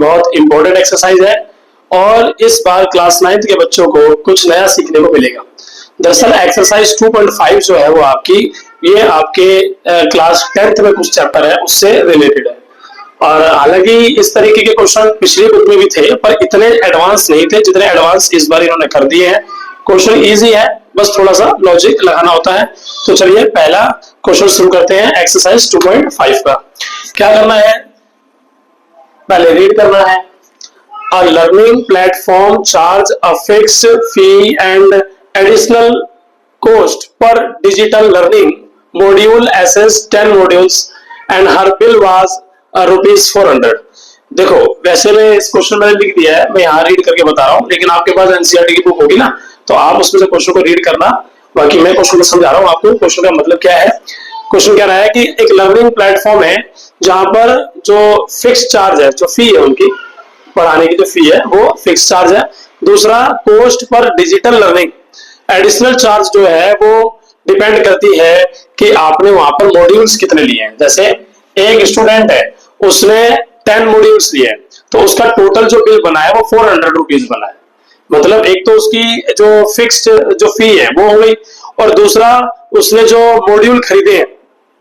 बहुत important exercise है और इस बार क्लास 9th के बच्चों को कुछ नया सीखने को मिलेगा। दरअसल एक्सरसाइज 2.5 जो है वो आपकी ये आपके क्लास 10th में कुछ चैप्टर है उससे रिलेटेड है। और हालांकि इस तरीके के क्वेश्चन पिछली बुक में भी थे पर इतने एडवांस नहीं थे जितने एडवांस इस बार इन्होंने कर दिए हैं। क्वेश्चन इजी है, बस थोड़ा सा लॉजिक लगाना होता है। तो चलिए पहला क्वेश्चन शुरू करते हैं एक्सरसाइज 2.5 का। क्या करना है, पहले रीड करना है। A learning platform charge a fixed fee and additional cost per digital learning module assessed 10 modules and her bill was ₹400। देखो वैसे में इस क्वेश्चन मैंने लिख दिया है, मैं यहाँ रीड करके बता रहा हूँ, लेकिन आपके पास एनसीईआरटी की बुक होगी ना, तो आप उसमें से क्वेश्चन को रीड करना। बाकी मैं क्वेश्चन को समझा रहा हूँ आपको, क्वेश्चन का मतलब क्या है। क्वेश्चन कह रहा है कि एक लर्निंग प्लेटफॉर्म है जहां पर जो फिक्स चार्ज है, जो फी है उनकी पढ़ाने की जो फी है वो फिक्स चार्ज है। दूसरा कोस्ट पर डिजिटल लर्निंग, एडिशनल चार्ज जो है वो डिपेंड करती है कि आपने वहां पर मॉड्यूल्स कितने लिए हैं। जैसे एक स्टूडेंट है उसने 10 मॉड्यूल्स लिए तो उसका टोटल जो बिल बना है वो ₹400 बना है। मतलब एक तो उसकी जो फिक्स्ड जो फी है वो हो गई, और दूसरा उसने जो मॉड्यूल खरीदे हैं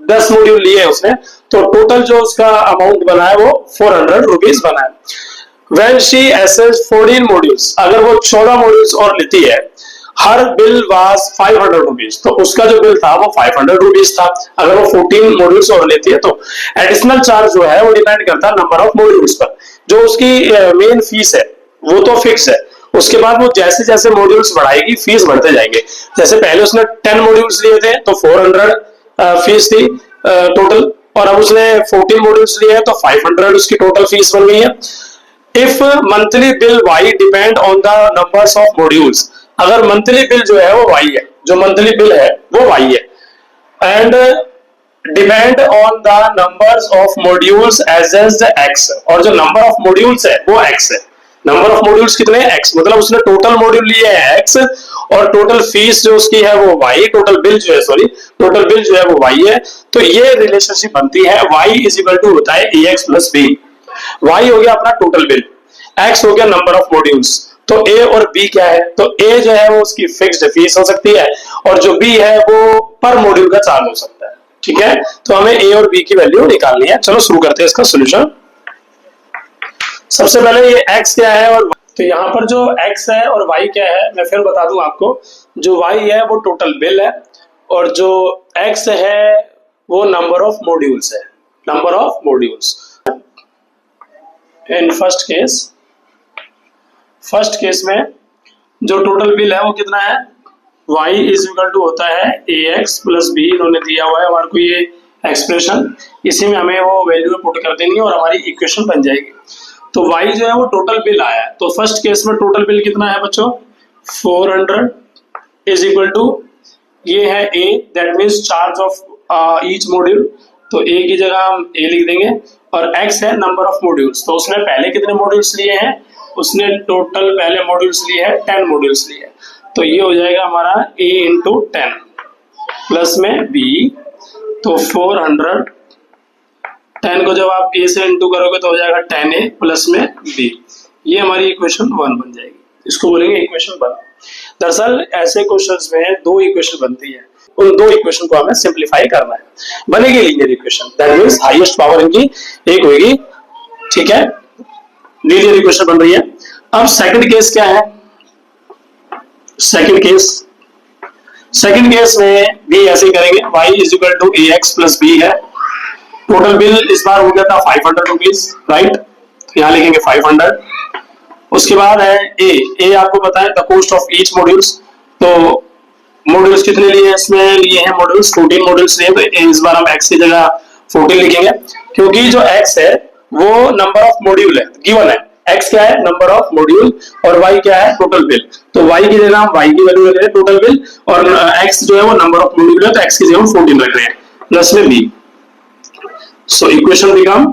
10 मॉड्यूल लिए हैं उसने, तो टोटल जो उसका अमाउंट बना है वो ₹400 बना है। When she assessed 14 modules, अगर वो 14 मॉड्यूल्स और लेती है, हर बिल was ₹500, तो उसका जो बिल था वो ₹500 था। अगर वो 14 मॉड्यूल्स और लेती है तो एडिशनल चार्ज जो है वो डिपेंड करता है नंबर ऑफ मॉड्यूल्स पर। जो उसकी मेन फीस है वो तो फिक्स है, उसके बाद वो जैसे जैसे मॉड्यूल्स बढ़ाएगी फीस बढ़ते जाएंगे। जैसे पहले उसने 10 मॉड्यूल्स लिए थे तो 400 फीस थी टोटल, और अब उसने 14 मॉड्यूल्स लिए हैं तो 500 उसकी टोटल फीस बन गई है। If monthly bill Y depend on the numbers of modules, अगर मंथली बिल जो है वो Y है, जो मंथली बिल है वो Y है, and depend on the numbers of modules as X, और जो नंबर ऑफ मॉड्यूल्स है वो X है। नंबर ऑफ मॉड्यूल्स कितने हैं? X, मतलब उसने टोटल मॉड्यूल लिए हैं X और टोटल फीस जो उसकी है वो Y, टोटल बिल जो है टोटल बिल जो है वो Y है। तो ये रिलेशनशिप बनती है Y इज इक्वल टू होता है AX प्लस B। Y हो गया अपना टोटल बिल, X हो गया नंबर ऑफ मॉड्यूल्स। तो A और B क्या है, तो A जो है वो उसकी फिक्स्ड फीस हो सकती है और जो B है वो पर मॉड्यूल का चार्ज हो सकता है। ठीक है, तो हमें A और B की वैल्यू निकालनी है। चलो शुरू करते हैं इसका सोल्यूशन। सबसे पहले ये X क्या है और तो यहाँ पर जो X है और Y क्या है मैं फिर बता दूं आपको। जो Y है वो टोटल बिल है और जो X है वो नंबर ऑफ मॉड्यूल्स है, number of modules. In first case में जो टोटल बिल है वो कितना है, y इज इक्वल टू होता है ax प्लस b। इन्होंने दिया हुआ है हमारे को ये एक्सप्रेशन, इसी में हमें वो वैल्यू पुट कर देनी है और हमारी इक्वेशन बन जाएगी। तो y जो है वो टोटल बिल आया है, तो फर्स्ट केस में टोटल बिल कितना है बच्चों, 400 इज इक्वल टू ये है a, that means charge of each module, तो a की जगह हम a लिख देंगे, और x है नंबर ऑफ मॉड्यूल्स। तो उसने पहले कितने मॉड्यूल्स लिए हैं, उसने टोटल पहले मॉड्यूल्स लिए हैं 10 मॉड्यूल्स लिए हैं, तो ये हो जाएगा हमारा a इंटू 10 प्लस में b, तो 400 10 को जब आप a से इंटू करोगे तो हो जाएगा 10a प्लस में b। ये हमारी इक्वेशन 1 बन जाएगी, इसको बोलेंगे इक्वेशन 1। दरअसल ऐसे क्वेश्चंस में 2 इक्वेशन बनती है, उन 2 इक्वेशन को हमें सिंपलीफाई करना है, बनेगी linear equation, that means highest power इनकी एक होगी। ठीक है, लीनियर इक्वेशन बन रही है। अब सेकंड केस क्या है, सेकंड केस में भी ऐसे ही करेंगे, y is equal to ax plus b है। टोटल बिल इस बार हो गया था ₹500, राइट, तो यहाँ लिखेंगे 500। उसके बाद है a आपको पता है the cost of each modules, तो मॉड्यूल्स कितने लिए इसमें लिए हैं मॉड्यूल्स, 14 मॉड्यूल्स लिए, तो इस बार हम x की जगह 14 लिखेंगे, क्योंकि जो x है वो नंबर ऑफ मॉड्यूल है, गिवन है। x क्या है, नंबर ऑफ मॉड्यूल, और y क्या है, टोटल बिल। तो y की जगह हम y की वैल्यू रख रहे हैं टोटल बिल, और x जो है वो नंबर ऑफ मॉड्यूल है, तो x की जगह हम 14 रख रहे हैं प्लस में b। सो इक्वेशन बिकम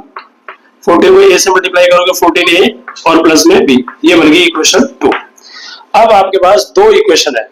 14 को a से मल्टीप्लाई करोगे 14a और प्लस में b, ये बन गई इक्वेशन 2। अब आपके पास 2 इक्वेशन है।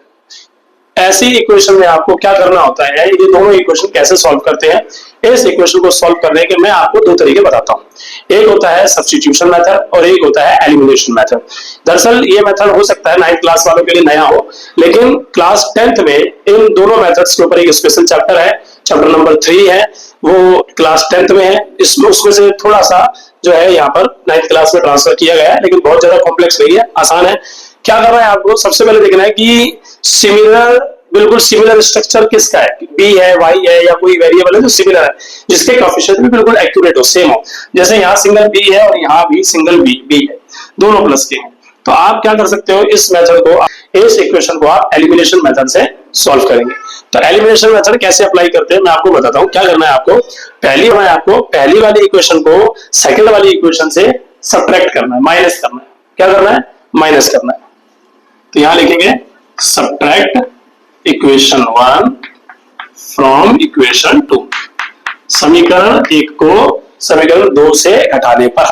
ऐसी इक्वेशन में आपको क्या करना होता है, ये दोनों इक्वेशन कैसे सॉल्व करते हैं, इस इक्वेशन को सॉल्व करने के मैं आपको 2 तरीके बताता हूं। एक होता है सब्स्टिट्यूशन मेथड और एक होता है एलिमिनेशन मेथड। दरअसल ये मेथड हो सकता है 9th क्लास वालों के लिए नया हो, लेकिन क्लास 10th में इन दोनों मेथड्स के ऊपर एक स्पेशल चैप्टर है, चैप्टर नंबर 3 है, वो क्लास 10th में है। इसमें उसमें से थोड़ा सा जो है यहाँ पर 9th क्लास में ट्रांसफर किया गया है, लेकिन बहुत ज्यादा कॉम्प्लेक्स नहीं है, आसान है। क्या करना है आपको, सबसे पहले देखना है कि सिमिलर, बिल्कुल सिमिलर स्ट्रक्चर किसका है, बी है, वाई है, या कोई वेरिएबल है जो सिमिलर है, जिसके कोएफिशिएंट भी बिल्कुल एक्यूरेट हो, सेम हो। जैसे यहाँ सिंगल बी है और यहाँ भी सिंगल बी है, दोनों प्लस के हैं। तो आप क्या कर सकते हो, इस मेथड को, इस इक्वेशन को आप एलिमिनेशन मेथड से सॉल्व करेंगे। तो एलिमिनेशन मेथड कैसे अप्लाई करते हैं मैं आपको बताता हूँ। क्या करना है आपको, पहली वाली इक्वेशन को सेकंड वाली इक्वेशन से सब्ट्रैक्ट करना है, माइनस करना है। क्या करना है, माइनस करना है। तो यहां लिखेंगे सब्ट्रैक्ट इक्वेशन 1 फ्रॉम इक्वेशन 2, समीकरण 1 को समीकरण 2 से घटाने पर।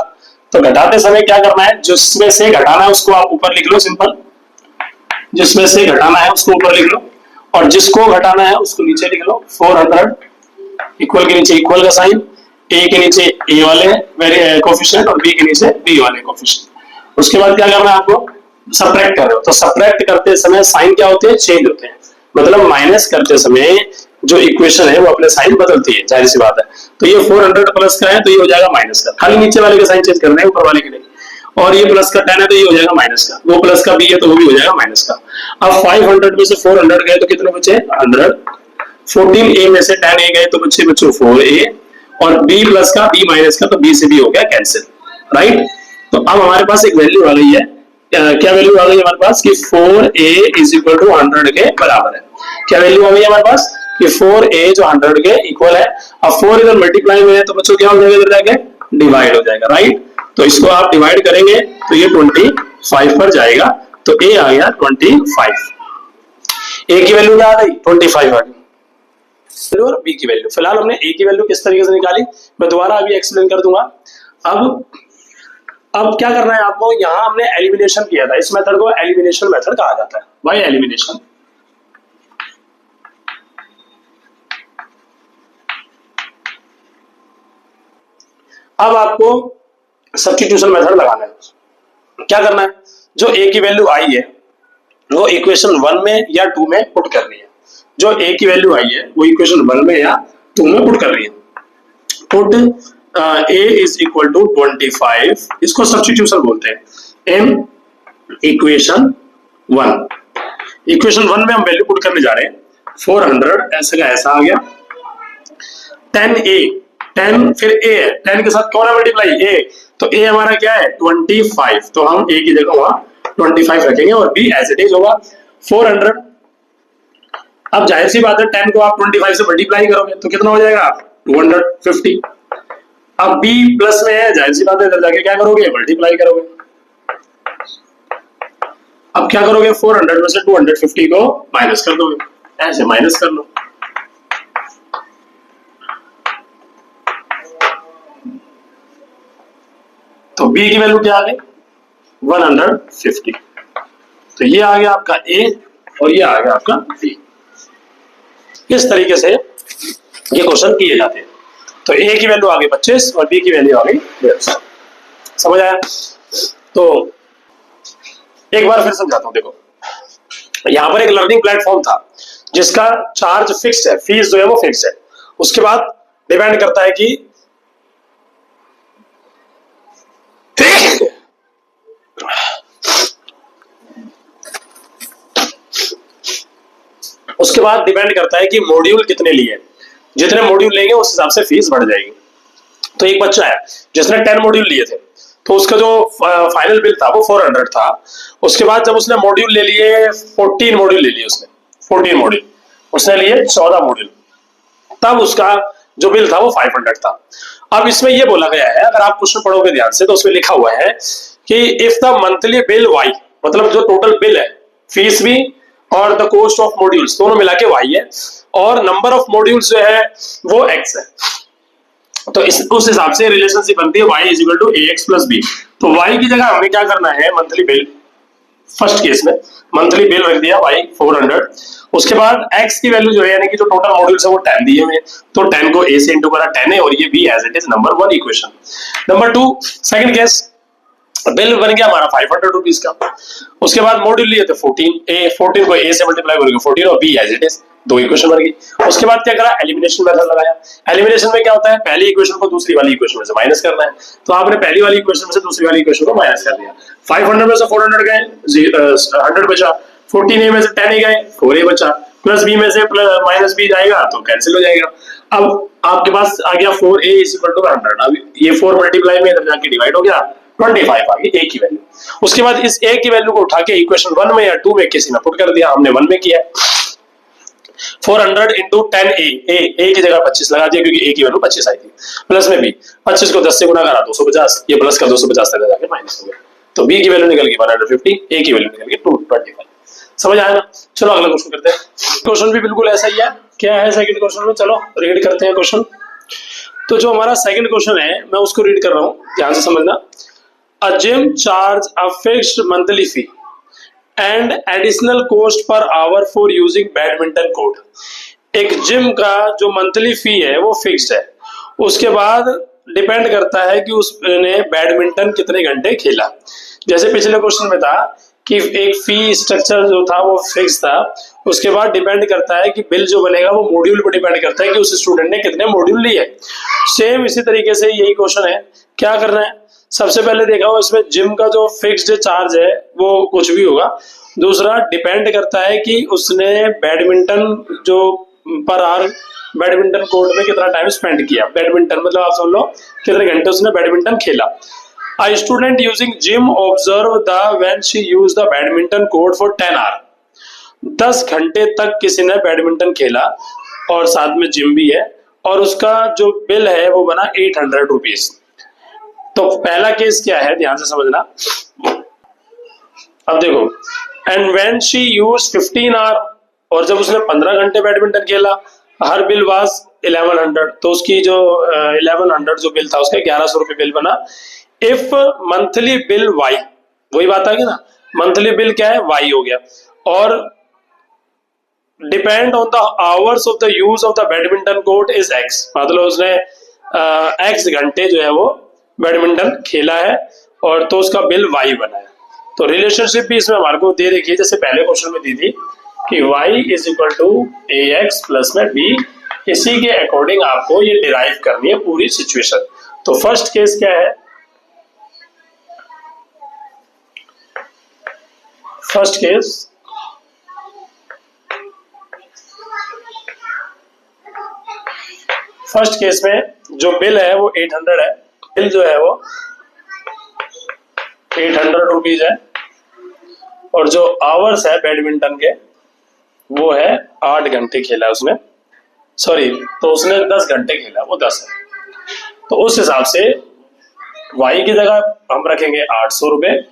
तो घटाते समय क्या करना है, जिसमें से घटाना है उसको आप ऊपर लिख लो, सिंपल, जिसमें से घटाना है उसको ऊपर लिख लो, और जिसको घटाना है उसको नीचे लिख लो। 400 इक्वल के नीचे इक्वल का साइन, ए के नीचे ए वाले कोफिशिएंट और बी के नीचे बी वाले कोफिशिएंट। उसके बाद क्या करना है आपको, सब्ट्रैक्ट कर रहे हो, तो सब्ट्रैक्ट करते समय साइन क्या होते हैं, चेंज होते हैं। मतलब माइनस करते समय जो इक्वेशन है वो अपने साइन बदलती है, जाहिर सी बात है। तो ये 400 प्लस का है तो ये हो जाएगा माइनस का, खाली नीचे वाले का साइन चेंज करना है, ऊपर वाले के नहीं। और ये प्लस का 10 है तो ये हो जाएगा माइनस का, वो प्लस का बी है तो वो भी हो जाएगा माइनस का। अब 500 में से 400 गए तो कितने बचे, 100। 14a में से 10a गए तो बच्चे 4a, और b प्लस का b माइनस का, तो b से b हो गया कैंसिल, राइट। तो अब हमारे पास एक वैल्यू आ गई है, क्या वैल्यू आ गई हमारे पास कि 4a इज इक्वल टू 100 के बराबर है। क्या वैल्यू आ गई हमारे पास कि 4a जो 100 के इक्वल है। अब 4 इधर मल्टीप्लाई में है तो बच्चों क्या हो जाएगा, इधर जाके डिवाइड हो जाएगा, राइट। तो इसको आप डिवाइड करेंगे तो ये 25 पर जाएगा, तो a आ गया 25। a की वैल्यू क्या आ गई, 25 आ गई, और b की वैल्यू। फिलहाल हमने a की वैल्यू किस तरीके से निकाली मैं दोबारा अभी एक्सप्लेन कर दूंगा। अब क्या करना है आपको, यहां हमने एलिमिनेशन किया था, इस मेथड को एलिमिनेशन मेथड कहा जाता है, बाय एलिमिनेशन। अब आपको सब्स्टिट्यूशन मेथड लगाना है। क्या करना है, जो a की वैल्यू आई है वो इक्वेशन 1 में या 2 में पुट करनी है। जो a की वैल्यू आई है वो इक्वेशन 1 में या 2 में पुट करनी है। Put a is equal to 25, इसको सब्स्टिट्यूशन बोलते हैं, इन इक्वेशन 1। इक्वेशन 1 में हम वैल्यू पुट करने जा रहे हैं, 400 ऐसे का ऐसा आ गया, 10a, 10 फिर a है, 10 के साथ कौन है मल्टीप्लाई, a, तो a हमारा क्या है 25, तो हम a की जगह वहां 25 रखेंगे और b एज इट इज होगा 400। अब जाहिर सी बात है 10 को आप 25 से मल्टीप्लाई करोगे तो कितना हो जाएगा 250। अब b प्लस में है, जाहिर सी बात है इधर जाके क्या करोगे, मल्टीप्लाई करोगे। अब क्या करोगे, 400 में से 250 को माइनस कर दोगे, ऐसे माइनस कर लो। तो b की वैल्यू क्या आ गई 150। तो ये आ गया आपका a और ये आ गया आपका b। इस तरीके से ये क्वेश्चन किए जाते हैं। तो a की वैल्यू आ गई 25 और b की वैल्यू आ गई 150। समझ आया। तो एक बार फिर समझाता हूं, देखो यहां पर एक लर्निंग प्लेटफॉर्म था जिसका चार्ज फिक्स्ड है, फीस जो है वो फिक्स्ड है। उसके बाद डिपेंड करता है कि मॉड्यूल कितने लिए, जितने मॉड्यूल लेंगे उस हिसाब से फीस बढ़ जाएगी। तो एक बच्चा है जिसने 10 मॉड्यूल लिए थे, तो उसका जो फाइनल बिल था वो 400 था। उसके बाद जब उसने मॉड्यूल ले लिए 14 मॉड्यूल ले लिए, उसने 14 मॉड्यूल उसने लिए 14 मॉड्यूल, तब उसका जो बिल था वो 500 था। अब इसमें ये बोला गया है, अगर आप क्वेश्चन पढ़ोगे ध्यान से तो उसमें लिखा हुआ है कि if the monthly bill y, मतलब जो टोटल बिल है फीस भी और द कॉस्ट ऑफ मॉड्यूल्स दोनों मिला के वाई है, और नंबर ऑफ मॉड्यूल्स जो है वो एक्स है। तो उस हिसाब से रिलेशनशिप बनती है y is equal to ax plus b. तो y की जगह हमें क्या करना है, मंथली बिल फर्स्ट केस में मंथली बिल रख दिया y 400, उसके बाद x की वैल्यू जो है यानी कि जो टोटल मॉड्यूल्स है वो 10 दिए हुए, तो 10 को a से इंटू करा 10 है और ये b as it is number 1 equation. Number 2 second case, bill बन गया हमारा 500 रुपीज का, उसके बाद मॉड्यूल लिए थे 14 को a से मल्टीप्लाई करोगे 14 और b एज इट इज, दो इक्वेशन बन गई। उसके बाद क्या करा, एलिमिनेशन मेथड लगाया। एलिमिनेशन में क्या होता है, पहली इक्वेशन को दूसरी वाली इक्वेशन में से माइनस करना है, तो आपने पहली वाली इक्वेशन में से दूसरी वाली इक्वेशन को माइनस कर दिया। 500 में से 400 गए, 100 बचा, 14a में से 10a गए, 4a बचा, प्लस b में से माइनस b जाएगा तो कैंसिल हो जाएगा। अब आपके पास आ गया 4a इज इक्वल टू 100, अब ये 4 मल्टीप्लाई में इधर जाके डिवाइड हो गया, 25 आ गई a की वैल्यू। उसके बाद इस a की वैल्यू को उठा के इक्वेशन 1 में या 2 में किसी ने पुट कर दिया, हमने 1 में किया। 400 इंटू 10a, a की जगह 25 लगा दिया क्योंकि a की वैल्यू 25 आई थी, प्लस में b, 25 को 10 से गुणा करा 250, ये प्लस का 250 तक जाके माइनस हो गया, तो b की वैल्यू निकल गई 150, a की वैल्यू निकल गई 225। समझ आया ना? चलो अगला क्वेश्चन करते हैं। क्वेश्चन भी बिल्कुल ऐसा ही है। क्या है सेकंड क्वेश्चन में, चलो रीड करते हैं क्वेश्चन। तो जो हमारा सेकंड क्वेश्चन है मैं उसको रीड कर रहा हूं, ध्यान से समझना। A gym charge a fixed monthly fee and additional cost per hour for using badminton court. एक जिम का जो मंथली फी है वो फिक्स्ड है, उसके बाद डिपेंड करता है कि उसने बैडमिंटन कितने घंटे खेला। जैसे पिछले क्वेश्चन में था कि एक फी स्ट्रक्चर जो था वो फिक्स था, उसके बाद डिपेंड करता है कि बिल जो बनेगा वो मॉड्यूल पर डिपेंड करता है कि उस स्टूडेंट ने कितने मॉड्यूल लिए। सेम इसी तरीके से यही क्वेश्चन है। क्या करना है, सबसे पहले देखा हो इसमें जिम का जो फिक्स्ड चार्ज है वो कुछ भी होगा। दूसरा डिपेंड करता है कि उसने बैडमिंटन जो पर आवर बैडमिंटन कोर्ट में कितना टाइम स्पेंड किया। बैडमिंटन मतलब आप समझ लो कितने घंटे उसने बैडमिंटन खेला। A student using gym observe the when she used the badminton court for 10 hours. 10 घंटे तक किसी ने बैडमिंटन खेला और साथ में जिम भी है, और उसका जो बिल है वो बना 800 रुपीज। तो पहला केस क्या है, ध्यान से समझना। अब देखो, and when she used 15 hour, और जब उसने 15 घंटे बैडमिंटन खेला, हर बिल वाज 1100, तो उसकी जो 1100 जो बिल था उसका 1100 रुपए बिल बना। इफ मंथली बिल y, वही बात आ गई ना, मंथली बिल क्या है y हो गया, और depend on the hours of the use of the badminton court is x, मतलब उसने x घंटे जो है वो बैडमिंटन खेला है और तो उसका बिल y बना है। तो रिलेशनशिप भी इसमें हमारे को दे रखी है, जैसे पहले क्वेश्चन में दी थी कि y is equal to ax plus में b। इसी के अकॉर्डिंग आपको ये डिराइव करनी है पूरी सिचुएशन। तो फर्स्ट केस क्या है, फर्स्ट केस में जो बिल है वो 800 है, बिल जो है वो 800 रुपीज है, और जो आवर्स है बैडमिंटन के वो है 8 घंटे खेला उसने, सॉरी, तो उसने 10 घंटे खेला, वो 10 है। तो उस हिसाब से y की जगह हम रखेंगे 800 रुपए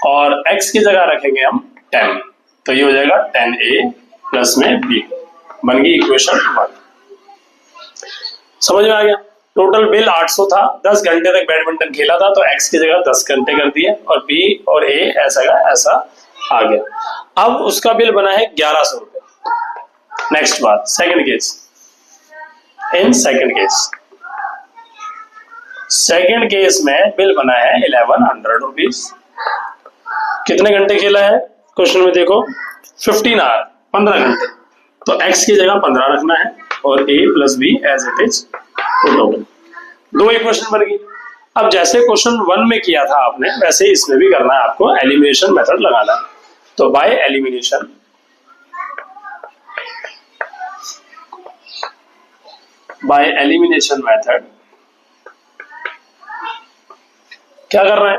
और x की जगह रखेंगे हम 10, तो ये हो जाएगा 10a प्लस में b, बन गई इक्वेशन 1। समझ में आ गया? टोटल बिल 800 था, 10 घंटे तक बैडमिंटन खेला था, तो x की जगह 10 घंटे कर दिए और b और a ऐसा का ऐसा आ गया। अब उसका बिल बना है 1100 रुपए। नेक्स्ट बात, second case. In second case में बिल बना है 1100 रुपीज। कितने घंटे खेला है क्वेश्चन में देखो, 15 आवर, 15 घंटे, तो x की जगह 15 रखना है और a plus b as it is total. दो इक्वेशन बन गई। अब जैसे क्वेश्चन 1 में किया था आपने, वैसे इसमें भी करना है आपको, एलिमिनेशन मेथड लगाना है। तो बाय एलिमिनेशन मेथड क्या कर रहा है,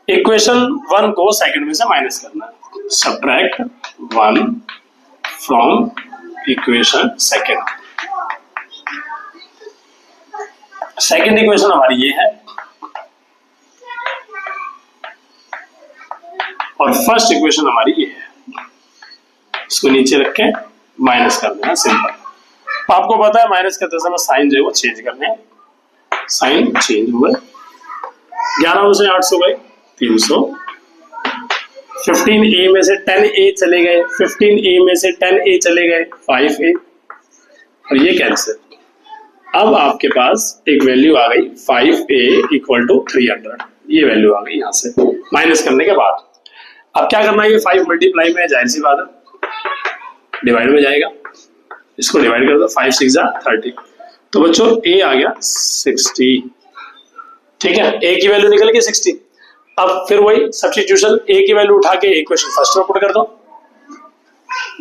इक्वेशन 1 को सेकंड में से माइनस करना है। Subtract 1 from equation second. Second equation हमारी ये है और फर्स्ट इक्वेशन हमारी ये है। इसको नीचे रख के माइनस कर देना, सिंपल। आपको पता है माइनस करते समय साइन जो है वो चेंज करने हैं, साइन चेंज हुआ, 11 से 800 गए 300, 15a में से 10a चले गए, 15a में से 10a चले गए, 5a, और ये कैंसिल। अब आपके पास एक वैल्यू आ गई 5a इक्वल टू 300, ये वैल्यू आ गई यहां से माइनस करने के बाद। अब क्या करना है, ये 5 मल्टीप्लाई में जाहिर सी बात है डिवाइड में जाएगा, इसको डिवाइड कर दो, 5 6 जा 30, तो बच्चों a आ गया 60, ठीक है, a की वैल्यू निकल गई 60। अब फिर वही सब्स्टिट्यूशन, a की वैल्यू उठा के इक्वेशन फर्स्ट में पुट कर दो,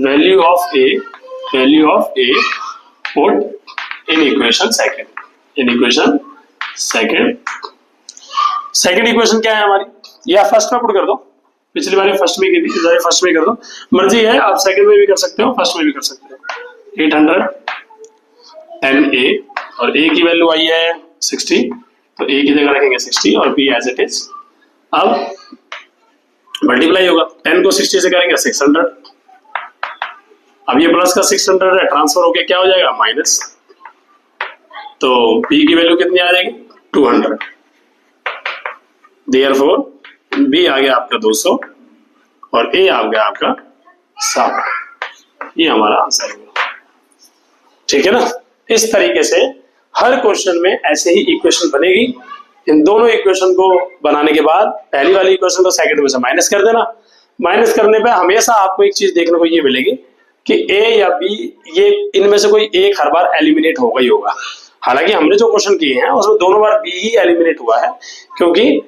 value of a put in equation second, in equation second. Second equation क्या है हमारी, या फर्स्ट में पुट कर दो, पिछली बार फर्स्ट में की थी, इस बार फर्स्ट में कर दो, मर्जी है, आप सेकंड में भी कर सकते हो, फर्स्ट में भी कर सकते हो। 800 10a और a की वैल्यू आई है 60, तो a की जगह रखेंगे 60 और b एज इट इज। अब मल्टीप्लाई होगा, 10 को 60 से करेंगे 600, अब ये प्लस का 600 है, ट्रांसफर होके क्या हो जाएगा माइनस, तो b की वैल्यू कितनी आ जाएगी 200, देयरफॉर b आ गया आपका 200 और a आ गया आपका 60, ये हमारा आंसर होगा, ठीक है ना। इस तरीके से हर क्वेश्चन में ऐसे ही इक्वेशन बनेगी। इन दोनों इक्वेशन को बनाने के बाद पहली वाली इक्वेशन को सेकंड में से माइनस कर देना, माइनस करने पे हमेशा आपको एक चीज देखने को ये मिलेगी कि a या b, ये इनमें से कोई एक हर बार एलिमिनेट होगा ही होगा। हालांकि हमने जो क्वेश्चन किए हैं उसमें दोनों बार b ही एलिमिनेट हुआ है, क्योंकि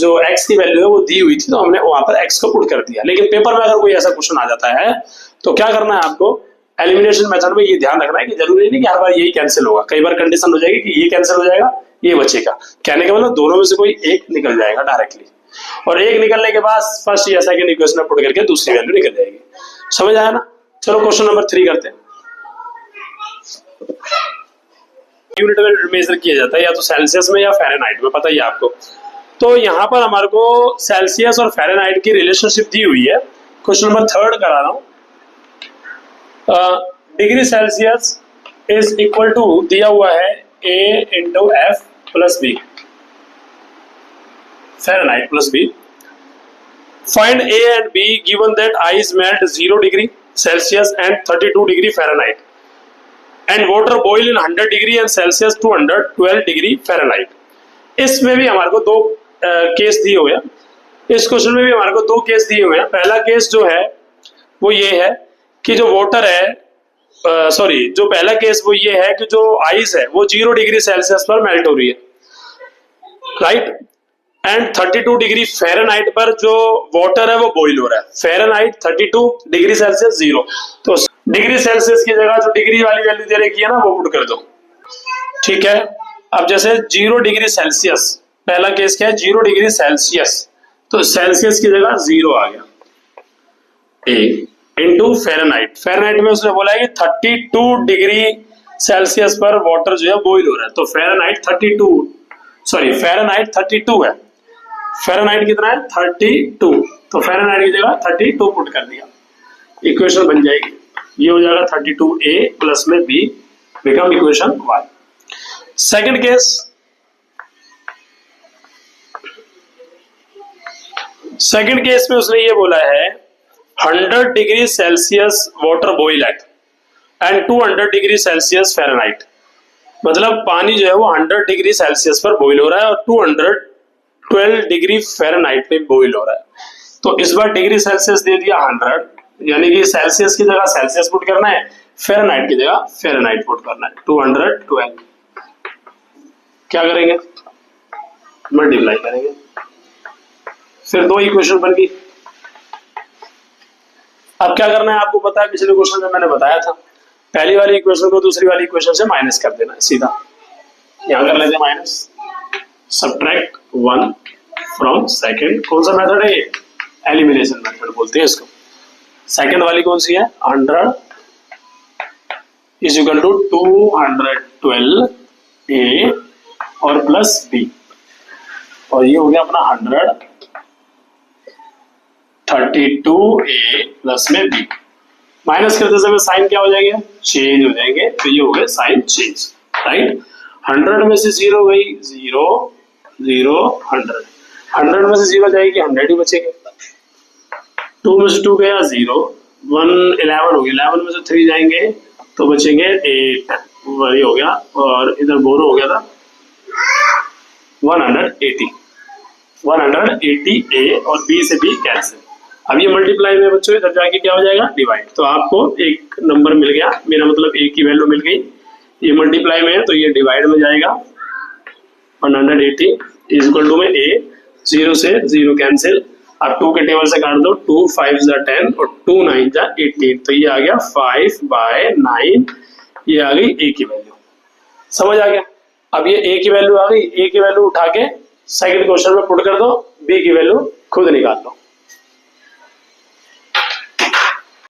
जो x की वैल्यू है वो दी हुई थी, तो हमने वहां पर x को पुट कर दिया। लेकिन पेपर में अगर कोई ऐसा क्वेश्चन आ जाता है तो क्या करना है आपको, एलिमिनेशन मेथड में ये ध्यान रखना है कि जरूरी नहीं कि हर बार यही कैंसिल होगा, कई बार कंडीशन हो जाएगी कि ये कैंसिल हो जाएगा, ये बचेगा, कहने का मतलब दोनों में से कोई एक निकल जाएगा डायरेक्टली, और एक निकलने के बाद फर्स्ट या सेकंड इक्वेशन में पुट करके दूसरी वैल्यू निकल जाएगी। समझ आया ना। चलो क्वेश्चन नंबर 3 करते हैं। यूनिट में मेजर किया जाता है या तो सेल्सियस में या फ़ारेनहाइट में, पता ही है आपको। तो यहाँ पर हमारे को सेल्सियस और फ़ारेनहाइट की रिलेशनशिप दी हुई है। क्वेश्चन नंबर 3 करा रहा हूँ। Degree Celsius is equal to दिया हुआ है a into f plus b, Fahrenheit plus b. Find a and b given that ice melt 0 degree Celsius and 32 degree Fahrenheit and water boil in 100 degree and Celsius 212 degree Fahrenheit. इसमें भी हमारे को दो case दिए हुए हैं, इस question में भी हमारे को दो केस दिए हुए हैं। पहला केस जो है वो ये है कि जो वाटर है, जो पहला केस वो ये है कि जो आइस है वो 0 डिग्री सेल्सियस पर मेल्ट हो रही है, राइट, एंड 32 डिग्री फ़ारेनहाइट पर जो वाटर है वो बॉइल हो रहा है। फ़ारेनहाइट 32 डिग्री सेल्सियस 0, तो डिग्री सेल्सियस की जगह जो डिग्री वाली वैल्यू दे रखी है ना वो पुट कर दो, ठीक है। अब जैसे 0 डिग्री सेल्सियस, पहला केस क्या है 0 डिग्री सेल्सियस, तो सेल्सियस की जगह 0 आ गया, ए इंटू फ़ारेनहाइट। फ़ारेनहाइट में उसने बोला है कि 32 डिग्री सेल्सियस पर वाटर जो है बॉइल हो रहा है, तो फ़ारेनहाइट 32 है। फ़ारेनहाइट कितना है 32, तो फ़ारेनहाइट की जगह 32 पुट कर दिया, इक्वेशन बन जाएगी, ये हो जाएगा 32a प्लस में b become equation 1। Second case, में उसने ये बोला है 100 degree Celsius water boil at and 200 degree Celsius Fahrenheit, मतलब पानी जो है वो 100 डिग्री सेल्सियस पर बॉइल हो रहा है और 212 डिग्री फ़ारेनहाइट पे बॉइल हो रहा है। तो इस बार डिग्री सेल्सियस दे दिया 100, यानी कि सेल्सियस की जगह सेल्सियस पुट करना है, फ़ारेनहाइट की जगह फ़ारेनहाइट पुट करना है। 212 क्या करेंगे, मल्टीप्लाई करेंगे, फिर दो इक्वेशन बन गई। अब क्या करना है आपको पता है, पिछले क्वेश्चन में मैंने बताया था, पहली वाली इक्वेशन को दूसरी वाली इक्वेशन से माइनस कर देना है सीधा, यहां कर लेते हैं माइनस, सब्ट्रैक्ट 1 फ्रॉम सेकंड। कौन सा मेथड है, एलिमिनेशन मेथड बोलते हैं इसको। सेकंड वाली कौन सी है, 100 इज इक्वल टू 212a और प्लस b, और ये हो गया अपना 132a प्लस में b। माइनस करते समय साइन क्या हो जाएगा, चेंज हो जाएंगे, तो ये हो गया साइन चेंज, राइट। 100 में से 0 गई, 0 0 100 में से 0 जाएगी, 100 ही बचेंगे, 2 में से 2 गया 0, 1 11 हो गया, 11 में से 3 जाएंगे तो बचेंगे 8, वही हो गया, और इधर बोरो हो गया था 180, 180 ए और बी से बी कैंसिल। अब ये मल्टीप्लाई में बच्चों इधर जाके क्या हो जाएगा, डिवाइड। तो आपको एक नंबर मिल गया, मेरा मतलब ए की वैल्यू मिल गई, ये मल्टीप्लाई में है तो ये डिवाइड में जाएगा। 180 इज इक्वल टू में ए, 0 से 0 कैंसिल, अब 2 के टेबल से काट दो, 2 5 जा 10 और 2 9 जा 18, तो ये आ गया 5/9, ये आ गई ए की वैल्यू। समझ आ गया? अब ये ए की वैल्यू आ गई, ए की वैल्यू उठा के सेकंड क्वेश्चन में पुट कर दो, बी की वैल्यू खुद निकाल लो।